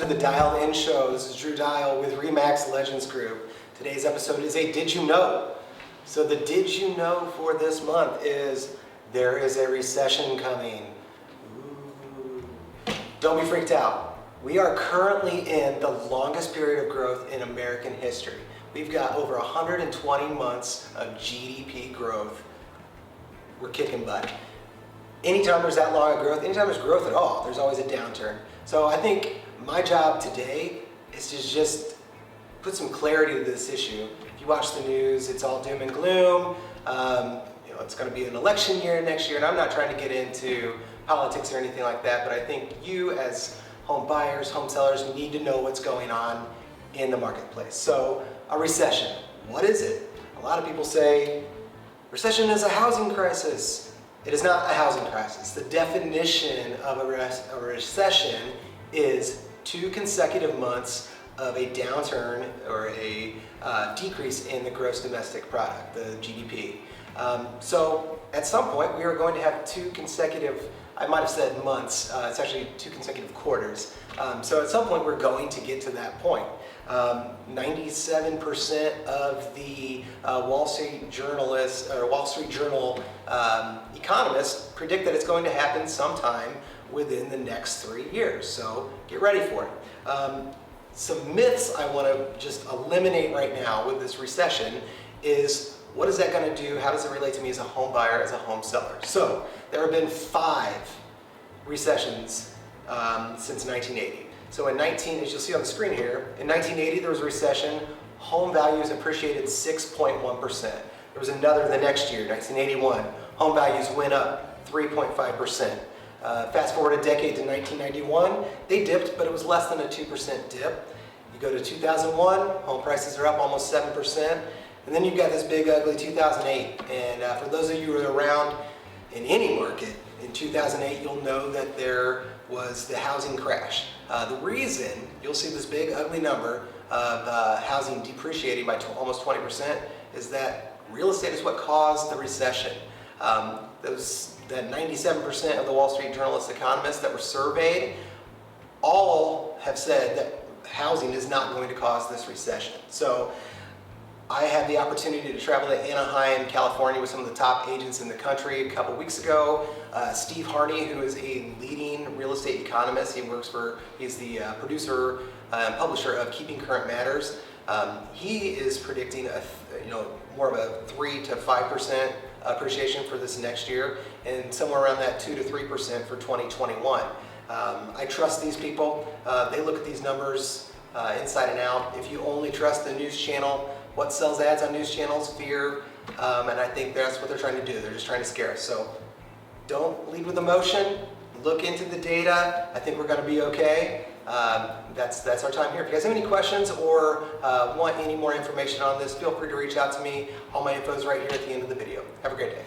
to the Dialed In Show. This is Drew Dial with Remax Legends Group. Today's episode is a Did You Know? So the Did You Know for this month is there is a recession coming. Ooh. Don't be freaked out. We are currently in the longest period of growth in American history. We've got over 120 months of GDP growth. We're kicking butt. Anytime there's that long of growth, anytime there's growth at all, there's always a downturn. So I think my job today is to just put some clarity to this issue. If you watch the news, it's all doom and gloom. It's going to be an election year next year, and I'm not trying to get into politics or anything like that, but I think you as home buyers, home sellers, need to know what's going on in the marketplace. So a recession, what is it? A lot of people say recession is a housing crisis. It is not a housing crisis. The definition of a recession is 2 consecutive months of a downturn or a decrease in the gross domestic product, the GDP. So at some point we are going to have 2 consecutive, I might have said months, it's actually 2 consecutive quarters. So at some point we're going to get to that point. 97% of the Wall Street Journal economists predict that it's going to happen sometime within the next 3 years. So get ready for it. Some myths I want to just eliminate right now with this recession is, what is that going to do? How does it relate to me as a home buyer, as a home seller? So there have been 5 recessions since 1980. So as you'll see on the screen here, in 1980 there was a recession. Home values appreciated 6.1%. There was another the next year, 1981. Home values went up 3.5%. Fast forward a decade to 1991, they dipped, but it was less than a 2% dip. You go to 2001, home prices are up almost 7%. And then you've got this big ugly 2008. And for those of you who are around in any market, in 2008 you'll know that there was the housing crash. The reason you'll see this big ugly number of housing depreciating by almost 20% is that real estate is what caused the recession. That 97% of the Wall Street Journalist economists that were surveyed all have said that housing is not going to cause this recession. So I had the opportunity to travel to Anaheim, California with some of the top agents in the country a couple weeks ago. Steve Harney, who is a leading real estate economist, he's the producer and publisher of Keeping Current Matters. He is predicting more of a 3 to 5% appreciation for this next year, and somewhere around that 2 to 3% for 2021. I trust these people. They look at these numbers inside and out. If you only trust the news channel, what sells ads on news channels? Fear, and I think that's what they're trying to do. They're just trying to scare us. So don't lead with emotion. Look into the data. I think we're going to be okay. That's our time here. If you guys have any questions or want any more information on this, feel free to reach out to me. All my info is right here at the end of the video. Have a great day.